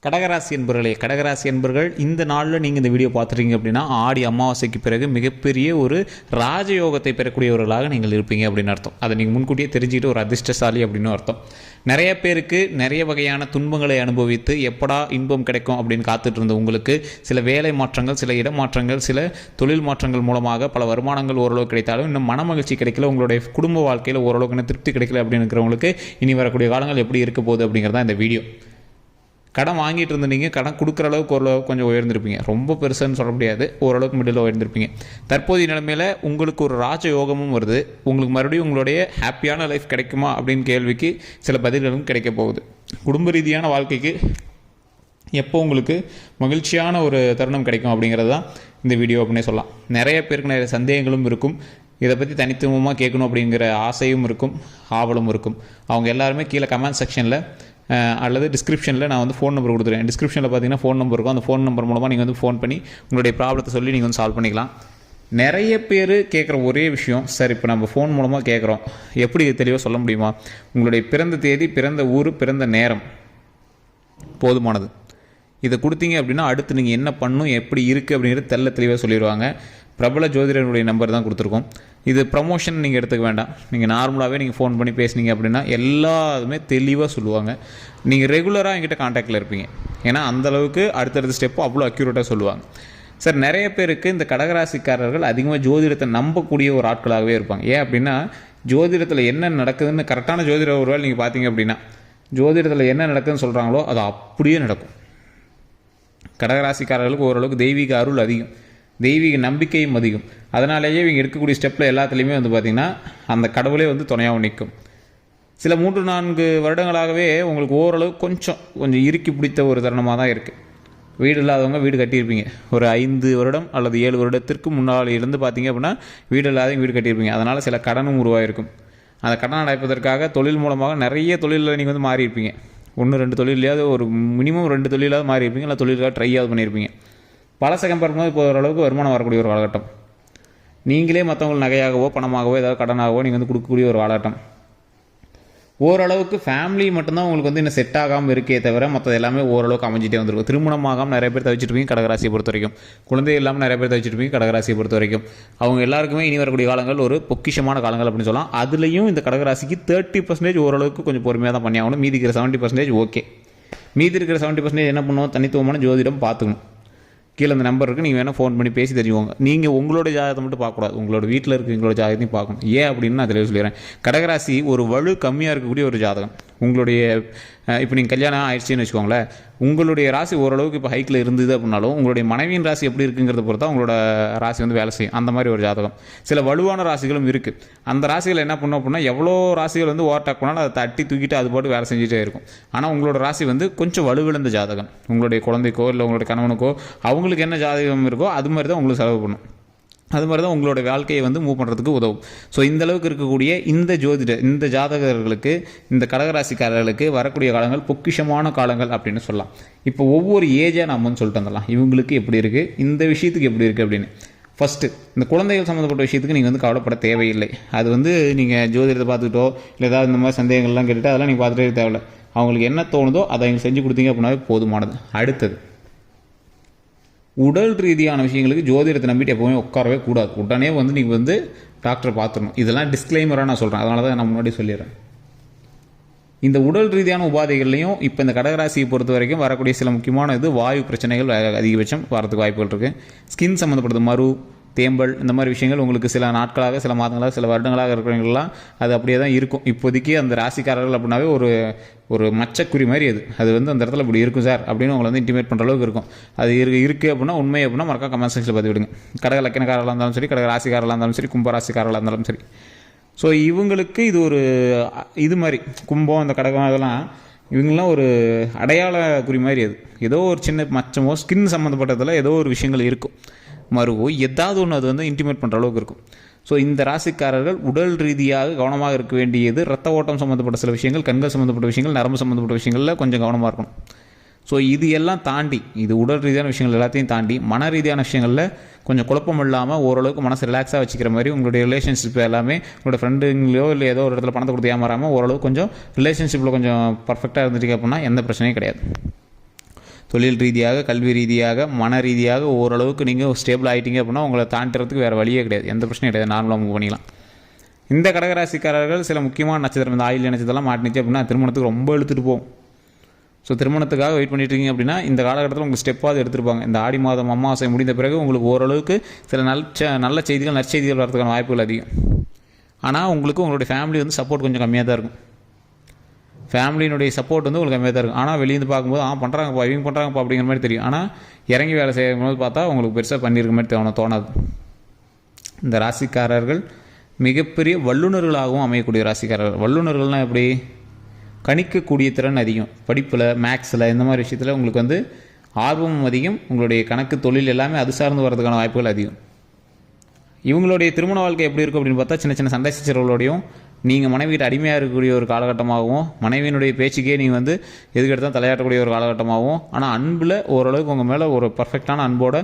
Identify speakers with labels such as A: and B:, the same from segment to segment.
A: கடகராசி என்பர்களே, கடகராசி என்பர்கள் இந்த நாளில் நீங்கள் இந்த வீடியோ பார்த்துட்டீங்க அப்படின்னா ஆடி அமாவாசைக்கு பிறகு மிகப்பெரிய ஒரு ராஜயோகத்தை பெறக்கூடியவர்களாக நீங்கள் இருப்பீங்க அப்படின்னு அர்த்தம். அதை நீங்கள் முன்கூட்டியே தெரிஞ்சுக்கிட்டு ஒரு அதிர்ஷ்டசாலி அப்படின்னு அர்த்தம். நிறைய பேருக்கு நிறைய வகையான துன்பங்களை அனுபவித்து எப்படா இன்பம் கிடைக்கும் அப்படின்னு காத்துட்டு இருந்த உங்களுக்கு சில வேலை மாற்றங்கள், சில இடமாற்றங்கள், சில தொழில் மாற்றங்கள் மூலமாக பல வருமானங்கள் ஓரளவு கிடைத்தாலும் இன்னும் மன மகிழ்ச்சி கிடைக்கல, உங்களுடைய குடும்ப வாழ்க்கையில் ஓரளவுக்கு திருப்தி கிடைக்கல அப்படின்னு இருக்கிறவங்களுக்கு இனி வரக்கூடிய காலங்கள் எப்படி இருக்க போகுது அப்படிங்கிறதான் இந்த வீடியோ. கடன் வாங்கிட்டு இருந்தீங்க, கடன் கொடுக்குற அளவுக்கு ஓரளவுக்கு கொஞ்சம் உயர்ந்திருப்பீங்க. ரொம்ப பெருசுன்னு சொல்ல முடியாது, ஓரளவுக்கு மிடில் உயர்ந்திருப்பீங்க. தற்போதைய நிலைமையில் உங்களுக்கு ஒரு ராஜ யோகமும் வருது. உங்களுக்கு மறுபடியும் உங்களுடைய ஹாப்பியான லைஃப் கிடைக்குமா அப்படின்னு கேள்விக்கு சில பதில்களும் கிடைக்க போகுது. குடும்ப ரீதியான வாழ்க்கைக்கு எப்போ உங்களுக்கு மகிழ்ச்சியான ஒரு தருணம் கிடைக்கும் அப்படிங்கிறது தான் இந்த வீடியோ அப்படின்னே சொல்லலாம். நிறைய பேருக்கு நிறைய சந்தேகங்களும் இருக்கும். இதை பற்றி தனித்துவமாக கேட்கணும் அப்படிங்கிற ஆசையும் இருக்கும், ஆவலும் இருக்கும். அவங்க எல்லாருமே கீழே கமெண்ட் செக்ஷனில் அல்லது டிஸ்கிரிப்ஷனில் நான் வந்து ஃபோன் நம்பர் கொடுத்துருக்கேன். டிஸ்கிரிப்ஷனில் பார்த்தீங்கன்னா ஃபோன் நம்பர் இருக்கும். அந்த ஃபோன் நம்பர் மூலமாக நீங்கள் வந்து ஃபோன் பண்ணி உங்களுடைய ப்ராப்ளத்தை சொல்லி நீங்கள் வந்து சால்வ் பண்ணிக்கலாம். நிறைய பேர் கேட்குற ஒரே விஷயம், சார் இப்போ நம்ம ஃபோன் மூலமாக கேட்குறோம், எப்படி தெளிவாக சொல்ல முடியுமா? உங்களுடைய பிறந்த தேதி, பிறந்த ஊர், பிறந்த நேரம் போதுமானது. இதை கொடுத்தீங்க அப்படின்னா அடுத்து நீங்கள் என்ன பண்ணணும், எப்படி இருக்குது அப்படிங்கிறது தெளிவாக சொல்லிடுவாங்க. பிரபல ஜோதிடருடைய நம்பர் தான் கொடுத்துருக்கோம். இது ப்ரமோஷன் நீங்கள் எடுத்துக்க வேண்டாம். நீங்கள் நார்மலாகவே நீங்கள் ஃபோன் பண்ணி பேசுனீங்க அப்படின்னா எல்லாருமே தெளிவாக சொல்லுவாங்க. நீங்கள் ரெகுலராக என்கிட்ட காண்டாக்டில் இருப்பீங்க. ஏன்னா அந்தளவுக்கு அடுத்தடுத்த ஸ்டெப்பு அவ்வளோ அக்யூரேட்டாக சொல்லுவாங்க. சார், நிறைய பேருக்கு இந்த கடகராசிக்காரர்கள் அதிகமாக ஜோதிடத்தை நம்பக்கூடிய ஒரு ஆட்களாகவே இருப்பாங்க. ஏன் அப்படின்னா ஜோதிடத்தில் என்ன நடக்குதுன்னு கரெக்டான ஜோதிட ஒரு வேலை நீங்கள் பார்த்தீங்க அப்படின்னா ஜோதிடத்தில் என்ன நடக்குதுன்னு சொல்கிறாங்களோ அது அப்படியே நடக்கும். கடகராசிக்காரர்களுக்கு ஓரளவுக்கு தெய்வீக அருள் அதிகம், தெய்வீக நம்பிக்கையும் அதிகம். அதனாலேயே இவங்க இருக்கக்கூடிய ஸ்டெப்பில் எல்லாத்துலேயுமே வந்து பார்த்திங்கன்னா அந்த கடவுளே வந்து துணையாகவும் நிற்கும். சில 3-4 வருடங்களாகவே உங்களுக்கு ஓரளவு கொஞ்சம் இறுக்கி பிடித்த ஒரு தருணமாக தான் இருக்குது. வீடு இல்லாதவங்க வீடு கட்டியிருப்பீங்க. ஒரு 5 வருடம் அல்லது 7 வருடத்திற்கு முன்னால் இருந்து பார்த்தீங்க அப்படின்னா வீடு இல்லாதவங்க வீடு கட்டியிருப்பீங்க. அதனால் சில கடனும் உருவாயிருக்கும். அந்த கடன் அடைப்பதற்காக தொழில் மூலமாக நிறைய தொழிலில் நீங்கள் வந்து மாறியிருப்பீங்க. 1-2 தொழிலையாவது, ஒரு மினிமம் 2 தொழிலாவது மாறி இருப்பீங்க. இல்லை தொழிலுக்காக ட்ரையாவது பண்ணியிருப்பீங்க. பழசை கம்பேர் பண்ணும்போது இப்போ ஓரளவுக்கு வருமானம் வரக்கூடிய ஒரு காலகட்டம். நீங்களே மற்றவங்களுக்கு நகையாகவோ பணமாகவோ ஏதாவது கடனாகவோ நீங்கள் வந்து கொடுக்கக்கூடிய ஒரு காலகட்டம். ஓரளவுக்கு ஃபேமிலி மட்டும்தான் உங்களுக்கு வந்து இன்னும் செட் ஆகாமல் இருக்கே தவிர மற்றது எல்லாமே ஓரளவுக்கு அமைஞ்சிட்டே வந்துருக்கும். திருமணமாகாமல் நிறைய பேர் தவிச்சிருப்பீங்க கடகராசியை பொறுத்த வரைக்கும். குழந்தை இல்லாமல் நிறைய பேர் தவிச்சிருப்பீங்க கடகராசியை பொறுத்த வரைக்கும். அவங்க எல்லாருக்குமே இனி வரக்கூடிய காலங்கள் ஒரு பொக்கிஷமான காலங்கள் அப்படின்னு சொல்லலாம். அதுலேயும் இந்த கடகராசிக்கு 30% ஓரளவுக்கு கொஞ்சம் பொறுமையாக தான் பண்ணி ஆகணும். மீதி இருக்கிற 70% ஓகே. மீதி இருக்கிற 70% என்ன பண்ணுவோம், தனித்துவமான ஜோதிடம் பார்த்துக்கணும். கீழே அந்த நம்பர் இருக்குது, நீங்கள் வேணால் ஃபோன் பண்ணி பேசி தெரிஞ்சுக்கோங்க. நீங்கள் உங்களோட ஜாதகத்தை மட்டும் பார்க்கக்கூடாது, உங்களோட வீட்டில் இருக்க எங்களோட ஜாதகத்தையும் பார்க்கணும். ஏன் அப்படின்னு நான் தெளிவாக சொல்லிடுறேன். கடகராசி ஒரு வலு கம்மியாக இருக்கக்கூடிய ஒரு ஜாதகம். உங்களுடைய இப்போ நீங்கள் கல்யாணம் ஆயிடுச்சுன்னு வச்சுக்கோங்களேன், உங்களுடைய ராசி ஓரளவுக்கு இப்போ ஹைக்கில் இருந்தது அப்படின்னாலும் உங்களுடைய மனைவியின் ராசி எப்படி இருக்குங்கிறத பொறுத்தா உங்களோட ராசி வந்து வேலை செய்யும். அந்த மாதிரி ஒரு ஜாதகம். சில வலுவான ராசிகளும் இருக்குது. அந்த ராசிகள் என்ன பண்ணும் அப்படின்னா எவ்வளோ ராசிகள் வந்து ஓவர்டேக் பண்ணாலும் அதை தட்டி தூக்கிட்டு அது பாட்டு வேலை செஞ்சுட்டே இருக்கும். ஆனால் உங்களோட ராசி வந்து கொஞ்சம் வலுவிழந்த ஜாதகம். உங்களுடைய குழந்தைக்கோ இல்லை உங்களுடைய கணவனுக்கோ அவங்களுக்கு என்ன ஜாதகம் இருக்கோ அது மாதிரி தான் உங்களுக்கு செலவு பண்ணும். அது மாதிரி தான் உங்களோட வாழ்க்கையை வந்து மூவ் பண்ணுறதுக்கு உதவும். ஸோ இந்த அளவுக்கு இருக்கக்கூடிய இந்த ஜாதகர்களுக்கு, இந்த கடகராசிக்காரர்களுக்கு வரக்கூடிய காலங்கள் பொக்கிஷமான காலங்கள் அப்படின்னு சொல்லலாம். இப்போ ஒவ்வொரு ஏஜாக நம்ம வந்து சொல்லிட்டு வந்துடலாம். இவங்களுக்கு எப்படி இருக்குது, இந்த விஷயத்துக்கு எப்படி இருக்குது அப்படின்னு. ஃபஸ்ட்டு இந்த குழந்தைகள் சம்மந்தப்பட்ட விஷயத்துக்கு நீங்கள் வந்து கவலைப்பட தேவையில்லை. அது வந்து நீங்கள் ஜோதிடத்தை பார்த்துக்கிட்டோ இல்லை ஏதாவது இந்த மாதிரி சந்தேகங்கள்லாம் கேட்டுட்டு அதெல்லாம் நீங்கள் பார்த்துட்டே தேவையில்லை. அவங்களுக்கு என்ன தோணுதோ அதை அவங்க செஞ்சு கொடுத்தீங்க அப்படின்னாவே போதுமானது. அடுத்தது உடல் ரீதியான விஷயங்களுக்கு ஜோதிடத்தை நம்பிட்டு எப்போவுமே உட்காரவே கூடாது. உடனே வந்து நீங்கள் வந்து டாக்டரை பார்த்துடணும். இதெல்லாம் டிஸ்க்ளைமராக நான் சொல்கிறேன், அதனால தான் நான் முன்னாடி சொல்லிடுறேன். இந்த உடல் ரீதியான உபாதைகள்லையும் இப்போ இந்த கடகராசியை பொறுத்த வரைக்கும் வரக்கூடிய சில முக்கியமான வாயு பிரச்சனைகள் அதிகபட்சம் வரதுக்கு வாய்ப்புகள் இருக்குது. ஸ்கின் சம்மந்தப்பட்டது, மரு, தேம்பல், இந்த மாதிரி விஷயங்கள் உங்களுக்கு சில நாட்களாக, சில மாதங்களாக, சில வருடங்களாக இருக்கிறவங்களாம் அது அப்படியே தான் இருக்கும். இப்போதைக்கு அந்த ராசிக்காரர்கள் அப்படின்னாவே ஒரு மச்சக்குறி மாதிரி அது வந்து அந்த இடத்துல இப்படி இருக்கும் சார் அப்படின்னு உங்களை வந்து இன்டிமேட் பண்ணுற அளவுக்கு இருக்கும். அது இருக்குது அப்படின்னா உண்மை அப்படின்னா மறக்கா கமெண்ட் செக்ஷனில் பார்த்து விடுங்க. கடக லக்கணக்காரர்களாக இருந்தாலும் சரி, கடக ராசிக்காரர்களாக இருந்தாலும் சரி, கும்பராசிக்காரர்களாக இருந்தாலும் சரி. ஸோ இவங்களுக்கு இது ஒரு இது மாதிரி கும்பம், அந்த கடகம், அதெல்லாம் இவங்கெல்லாம் ஒரு அடையாள குறி மாதிரி. அது ஏதோ ஒரு சின்ன மச்சமோ ஸ்கின் சம்மந்தப்பட்டதில் ஏதோ ஒரு விஷயங்கள் இருக்கும், மருவோ ஏதாவது ஒன்று அது வந்து இன்டிமேட் பண்ணுற அளவுக்கு இருக்கும். ஸோ இந்த ராசிக்காரர்கள் உடல் ரீதியாக கவனமாக இருக்க வேண்டியது ரத்த ஓட்டம் சம்மந்தப்பட்ட சில விஷயங்கள், கண்கள் சம்மந்தப்பட்ட விஷயங்கள், நரம்பு சம்மந்தப்பட்ட விஷயங்களில் கொஞ்சம் கவனமாக இருக்கணும். ஸோ இது எல்லாம் தாண்டி, இது உடல் ரீதியான விஷயங்கள் எல்லாத்தையும் தாண்டி மன ரீதியான விஷயங்களில் கொஞ்சம் குழப்பம் இல்லாமல் ஓரளவுக்கு மனசு ரிலாக்ஸாக வச்சுக்கிற மாதிரி உங்களுடைய ரிலேஷன்ஷிப் எல்லாமே உங்களோட ஃப்ரெண்டுங்களோ இல்லை ஏதோ ஒரு இடத்துல பணத்தை கொடுத்து ஏமாறாமல் ஓரளவுக்கு கொஞ்சம் ரிலேஷன்ஷிப்பில் கொஞ்சம் பர்ஃபெக்டாக இருந்துட்டீங்க அப்படின்னா எந்த பிரச்சனையும் கிடையாது. தொழில் ரீதியாக, கல்வி ரீதியாக, மன ரீதியாக ஓரளவுக்கு நீங்கள் ஸ்டேபிள் ஆகிட்டீங்க அப்படின்னா உங்களை தாண்டுறதுக்கு வேறு வழியே கிடையாது, எந்த பிரச்சனையும் கிடையாது, நார்மலாக மூவ் பண்ணிக்கலாம். இந்த கடகராசிக்காரர்கள் சில முக்கியமான நட்சத்திரம், இந்த ஆயில் நட்சத்திரம்லாம் மாட்டினுச்சு அப்படின்னா திருமணத்துக்கு ரொம்ப இழுத்துட்டு போகும். ஸோ திருமணத்துக்காக வெயிட் பண்ணிட்டு இருக்கீங்க அப்படின்னா இந்த காலகட்டத்தில் உங்களுக்கு ஸ்டெப்பாவது எடுத்துருப்பாங்க. இந்த ஆடி மாதம் அமாவாசை முடிந்த பிறகு உங்களுக்கு ஓரளவுக்கு சில நல்ல செய்திகள், நற்செய்திகள் வரதுக்கான வாய்ப்புகள் அதிகம். ஆனால் உங்களுக்கு உங்களுடைய ஃபேமிலி வந்து சப்போர்ட் கொஞ்சம் கம்மியாக தான் இருக்கும். ஃபேமிலியினுடைய சப்போர்ட் வந்து உங்களுக்கு கம்மியாக தான் இருக்கும். ஆனால் வெளியேந்து பார்க்கும்போது பண்ணுறாங்கப்பா, இவங்க பண்ணுறாங்கப்பா அப்படிங்கிற மாதிரி தெரியும். ஆனால் இறங்கி வேலை செய்யும்போது பார்த்தா உங்களுக்கு பெருசாக பண்ணியிருக்க மாதிரி தோணாது. இந்த ராசிக்காரர்கள் மிகப்பெரிய வல்லுநர்களாகவும் அமையக்கூடிய ராசிக்காரர்கள். வல்லுநர்கள்னால் எப்படி? கணிக்கக்கூடிய திறன் அதிகம். படிப்பில், மேக்ஸில், இந்த மாதிரி விஷயத்தில் உங்களுக்கு வந்து ஆர்வமும் அதிகம். உங்களுடைய கணக்கு, தொழில் எல்லாமே அது சார்ந்து வரதுக்கான வாய்ப்புகள் அதிகம். இவங்களுடைய திருமண வாழ்க்கை எப்படி இருக்கும் அப்படின்னு பார்த்தா சின்ன சின்ன சண்டை சச்சரவுகளோடையும், நீங்கள் மனைவிகிட்ட அடிமையாக இருக்கக்கூடிய ஒரு காலகட்டமாகவும், மனைவியினுடைய பேச்சுக்கே நீங்கள் வந்து எதுக்கெடுத்தால் தலையாட்டக்கூடிய ஒரு காலகட்டமாகவும், ஆனால் அன்பில் ஓரளவுக்கு உங்கள் மேலே ஒரு பர்ஃபெக்டான அன்போட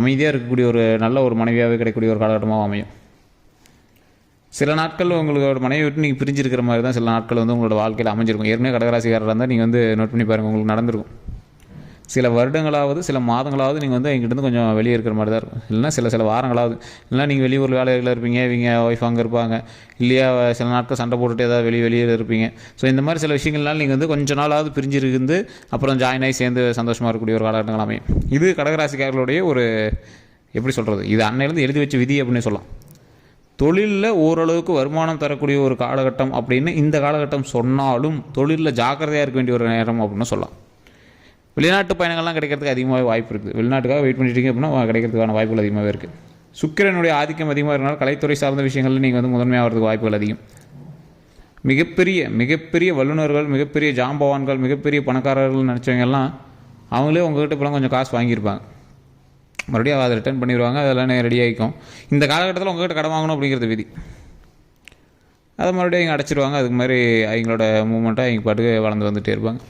A: அமைதியாக இருக்கக்கூடிய ஒரு நல்ல ஒரு மனைவியாகவே கிடைக்கக்கூடிய ஒரு காலகட்டமாகவும் அமையும். சில நாட்கள் உங்களோட மனைவி விட்டு நீங்கள் பிரிஞ்சிருக்கிற மாதிரி தான் சில நாட்கள் வந்து உங்களோட வாழ்க்கையில் அமைஞ்சிருக்கும். ஏற்கனவே கடகராசிக்காரராக இருந்தால் நீங்கள் வந்து நோட் பண்ணி பாருங்கள், உங்களுக்கு நடந்திருக்கும். சில வருடங்களாவது, சில மாதங்களாவது நீங்கள் வந்து எங்கிட்ட கொஞ்சம் வெளியே இருக்கிற மாதிரி தான் இருக்கும். இல்லைனா சில வாரங்களாவது, இல்லைனா நீங்கள் வெளியூர் வேலைகளில் இருப்பீங்க, இவங்க ஒய்ஃப் அங்கே இருப்பாங்க, இல்லையா சில நாட்கள் சண்டை போட்டுட்டு ஏதாவது வெளியில் இருப்பீங்க. ஸோ இந்த மாதிரி சில விஷயங்கள்லாம் நீங்கள் வந்து கொஞ்ச நாளாவது பிரிஞ்சிருந்து அப்புறம் ஜாயின் ஆகி சேர்ந்து சந்தோஷமாக இருக்கக்கூடிய ஒரு காலகட்டங்கள் அமையும். இது கடகராசிக்காரர்களுடைய ஒரு எப்படி சொல்கிறது, இது அன்னையிலேருந்து எழுதி வச்ச விதி அப்படின்னு சொல்லலாம். தொழிலில் ஓரளவுக்கு வருமானம் தரக்கூடிய ஒரு காலகட்டம் அப்படின்னு இந்த காலகட்டம் சொன்னாலும் தொழிலில் ஜாக்கிரதையாக இருக்க வேண்டிய ஒரு நேரம் அப்படின்னு சொல்லலாம். வெளிநாட்டு பயணங்கள்லாம் கிடைக்கிறதுக்கு அதிகமாகவே வாய்ப்பு இருக்குது. வெளிநாட்டுக்காக வெயிட் பண்ணிட்டீங்க அப்படின்னா கிடைக்கிறதுக்கான வாய்ப்புகள் அதிகமாகவே இருக்குது. சுக்கிரனுடைய ஆதிக்கம் அதிகமாக இருக்கனால கலைத்துறை சார்ந்த விஷயங்களில் நீங்கள் வந்து முதன்மையாக வரதுக்கு வாய்ப்புகள் அதிகம். மிகப்பெரிய வல்லுநர்கள், மிகப்பெரிய ஜாம்பவான்கள், மிகப்பெரிய பணக்காரர்கள் நினச்சவங்கெல்லாம் அவங்களே உங்கள்கிட்ட இப்போலாம் கொஞ்சம் காசு வாங்கியிருப்பாங்க, மறுபடியும் அதை ரிட்டர்ன் பண்ணிடுவாங்க, அதெல்லாம் ரெடி ஆகிக்கும். இந்த காலகட்டத்தில் உங்கள்கிட்ட கடன் வாங்கணும் அப்படிங்கிறது விதி. அதை மறுபடியும் இங்கே அடைச்சிடுவாங்க. அதுக்கு மாதிரி அவங்களோட மூமெண்ட்டாக அவங்க பாட்டுக்கு வளர்ந்து வந்துகிட்டே இருப்பாங்க.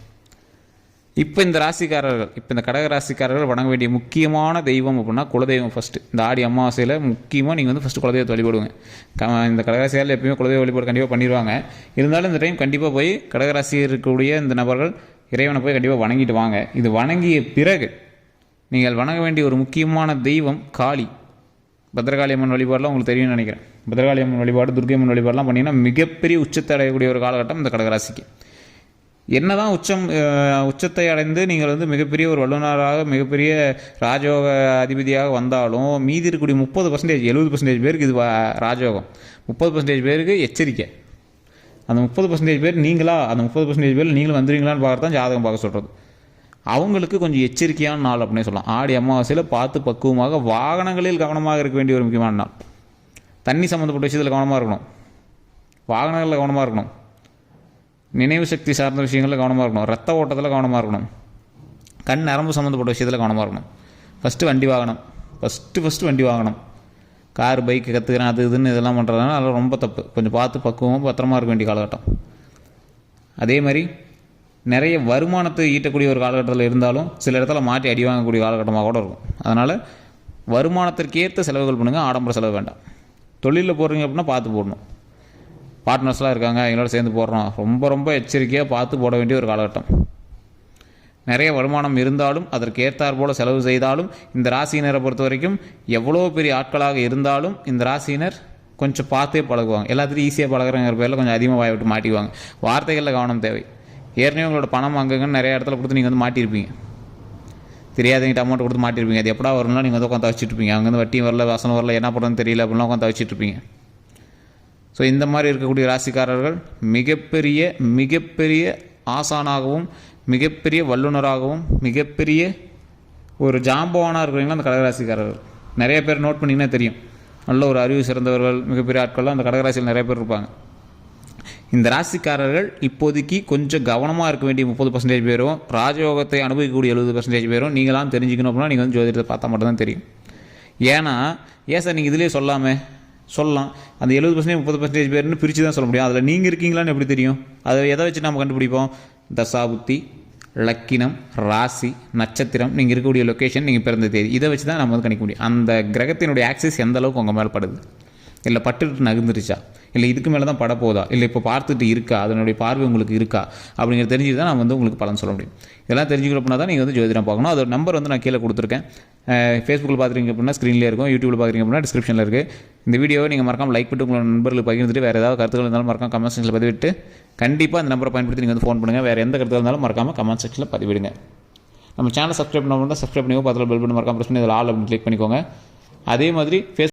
A: இப்போ இந்த ராசிக்காரர்கள், இந்த கடக ராசிக்காரர்கள் வணங்க வேண்டிய முக்கியமான தெய்வம் அப்படின்னா குலதெய்வம். ஃபஸ்ட்டு இந்த ஆடி அமாவாசையில் முக்கியமாக நீங்கள் வந்து ஃபஸ்ட்டு குலதெய்வத்தை வழிபடுங்க. இந்த கடகராசியால் எப்பயுமே குலதெய்வ வழிபாடு கண்டிப்பாக பண்ணிடுவாங்க. இருந்தாலும் இந்த டைம் கண்டிப்பாக போய் கடகராசியில் இருக்கக்கூடிய இந்த நபர்கள் இறைவனை போய் கண்டிப்பாக வணங்கிட்டு வாங்க. இது வணங்கிய பிறகு நீங்கள் வணங்க வேண்டிய ஒரு முக்கியமான தெய்வம் காளி. பத்ரகாளி அம்மன் வழிபாடெலாம் உங்களுக்கு தெரியும்னு நினைக்கிறேன். பத்ரகாளி அம்மன் வழிபாடு, துர்க்கை அம்மன் வழிபாடெலாம் பண்ணிங்கன்னா மிகப்பெரிய உச்சத்தை அடையக்கூடிய ஒரு காலகட்டம் இந்த கடகராசிக்கு. என்ன தான் உச்சத்தை அடைந்து நீங்கள் வந்து மிகப்பெரிய ஒரு வல்லுநராக, மிகப்பெரிய ராஜயோக அதிபதியாக வந்தாலும் மீதி இருக்கக்கூடிய 30%, 70% பேருக்கு இது ராஜயோகம், 30% பேருக்கு எச்சரிக்கை. அந்த 30% பேர் நீங்களா, அந்த 30% பேர் நீங்களும் வந்துடுவீங்களான்னு பார்க்குறது தான் ஜாதகம் பார்க்க சொல்கிறது. அவங்களுக்கு கொஞ்சம் எச்சரிக்கையான நாள் அப்படின்னே சொல்லலாம். ஆடி அமாவாசையில் பார்த்து பக்குவமாக வாகனங்களில் கவனமாக இருக்க வேண்டிய ஒரு முக்கியமான நாள். தண்ணி சம்மந்தப்பட்ட விஷயத்தில் கவனமாக இருக்கணும், வாகனங்களில் கவனமாக இருக்கணும், நினைவு சக்தி சார்ந்த விஷயங்களில் கவனமாக இருக்கணும், ரத்த ஓட்டத்தில் கவனமாக இருக்கணும், கண் நரம்பு சம்மந்தப்பட்ட விஷயத்தில் கவனமாக இருக்கணும். ஃபஸ்ட்டு வண்டி வாகனம், ஃபஸ்ட்டு வண்டி வாகனம், கார், பைக்கு கற்றுக்கிறேன் அது இதுன்னு இதெல்லாம் பண்ணுறதுனால அதெல்லாம் ரொம்ப தப்பு. கொஞ்சம் பார்த்து பக்குவமாக பத்திரமா இருக்க வேண்டிய காலகட்டம். அதே மாதிரி நிறைய வருமானத்தை ஈட்டக்கூடிய ஒரு காலகட்டத்தில் இருந்தாலும் சில இடத்துல மாட்டி அடி வாங்கக்கூடிய காலகட்டமாக கூட இருக்கும். அதனால் வருமானத்திற்கேற்ற செலவுகள் பண்ணுங்கள், ஆடம்பர செலவு வேண்டாம். தொழிலில் போடுறீங்க அப்படின்னா பார்த்து போடணும். பார்ட்னர்ஸ்லாம் இருக்காங்க, எங்களோட சேர்ந்து போடுறோம், ரொம்ப எச்சரிக்கையாக பார்த்து போட வேண்டிய ஒரு காலகட்டம். நிறைய வருமானம் இருந்தாலும் அதற்கு ஏற்றாற் போல் செலவு செய்தாலும் இந்த ராசியினரை பொறுத்த வரைக்கும் எவ்வளோ பெரிய ஆட்களாக இருந்தாலும் இந்த ராசியினர் கொஞ்சம் பார்த்தே பழகுவாங்க. எல்லாத்துலையும் ஈஸியாக பழகிறங்கிற பேரில் கொஞ்சம் அதிகமாக வாய் விட்டு மாட்டிக்குவாங்க. வார்த்தைகளில் கவனம் தேவை. ஏற்கனவே உங்களோட பணம் அங்கங்கன்னு நிறைய இடத்துல கொடுத்து நீங்கள் வந்து மாட்டியிருப்பீங்க, தெரியாதவங்கிட்ட அமௌண்ட் கொடுத்து மாட்டியிருப்பீங்க. அது எப்படா வரணும்னா நீங்கள் வந்து உட்காந்து தவச்சிட்ருப்பீங்க. அங்கேருந்து வட்டியும் வரல, வசனம் வரல, என்ன பண்ணுறதுன்னு தெரியல அப்படின்லாம் உட்காந்து தவச்சிட்ருப்பீங்க. ஸோ இந்த மாதிரி இருக்கக்கூடிய ராசிக்காரர்கள் மிகப்பெரிய ஆசானாகவும், மிகப்பெரிய வல்லுநராகவும், மிகப்பெரிய ஒரு ஜாம்பவானாக இருக்கிறீங்களா அந்த கடகராசிக்காரர்கள். நிறைய பேர் நோட் பண்ணிங்கன்னா தெரியும், நல்ல ஒரு அறிவு சிறந்தவர்கள், மிகப்பெரிய ஆட்கள்லாம் அந்த கடகராசியில் நிறைய பேர் இருப்பாங்க. இந்த ராசிக்காரர்கள் இப்போதைக்கு கொஞ்சம் கவனமாக இருக்க வேண்டிய 30% பேரும், ராஜயோகத்தை அனுபவிக்கக்கூடிய 70% பேரும் நீங்களாம் தெரிஞ்சுக்கணும் அப்படின்னா நீங்கள் வந்து ஜோதிடத்தை பார்த்தா மட்டும்தான் தெரியும். ஏன்னா சார் நீங்கள் இதிலே சொல்லலாம் அந்த 70% 30% பேர்னு பிரித்து தான் சொல்ல முடியும். அதில் நீங்கள் இருக்கீங்களான்னு எப்படி தெரியும்? அதை எதை வச்சு நம்ம கண்டுபிடிப்போம்? தசாபுத்தி, லக்கினம், ராசி, நட்சத்திரம், நீங்கள் இருக்கக்கூடிய லொக்கேஷன், நீங்கள் பிறந்த தேதி, இதை வச்சு தான் நம்ம வந்து கணிக்க முடியும். அந்த கிரகத்தினுடைய ஆக்சிஸ் எந்த அளவுக்கு உங்கள் மேலே படுது, இல்லை பட்டுட்டு நகர்ந்துருச்சா, இல்லை இதுக்கு மேலே தான் பட போதா, இல்லை இப்போ பார்த்துட்டு இருக்கா, அதனுடைய பார்வை உங்களுக்கு இருக்கா அப்படிங்கிறது தெரிஞ்சு தான் நான் வந்து உங்களுக்கு பலன் சொல்ல முடியும். இதெல்லாம் தெரிஞ்சுக்கிறப்பனா தான் நீங்கள் வந்து ஜோதிடம் பார்க்கணும். அதோட நம்பர் வந்து நான் கீழே கொடுத்துருக்கேன். ஃபேஸ்புக்கில் பார்க்குறீங்க அப்படின்னா ஸ்க்ரீன்லேயே இருக்கும், யூடியூப்பில் பார்க்குறீங்க அப்படின்னா டிஸ்கிரிப்ஷனில் இருக்குது. இந்த வீடியோவை நீங்கள் மறக்காமல் லைக் பண்ணிட்டு உங்களோட நண்பர்களுக்கு பகிர்ந்துட்டு வேறு ஏதாவது கருத்துக்கள் இருந்தாலும் மறக்காம கமெண்ட் செக்ஷனில் பதிவிட்டு கண்டிப்பாக அந்த நம்பரை பயன்படுத்தி நீங்கள் வந்து ஃபோன் பண்ணுங்கள். வேறு எந்த கருத்துக்கள் இருந்தாலும் மறக்காமல் கமெண்ட் செக்ஷனில் பதிவிடுங்க. நம்ம சேனலை சப்ஸ்கிரைப் பண்ண சப்ஸ்கிரைப் பண்ணிக்கோ, பக்கத்தில் பெல் பட்டன் மறக்காம ப்ரெஸ் பண்ணி அதில் ஆல் அப்படின்னு கிளிக் பண்ணிக்கோங்க. அதே மாதிரி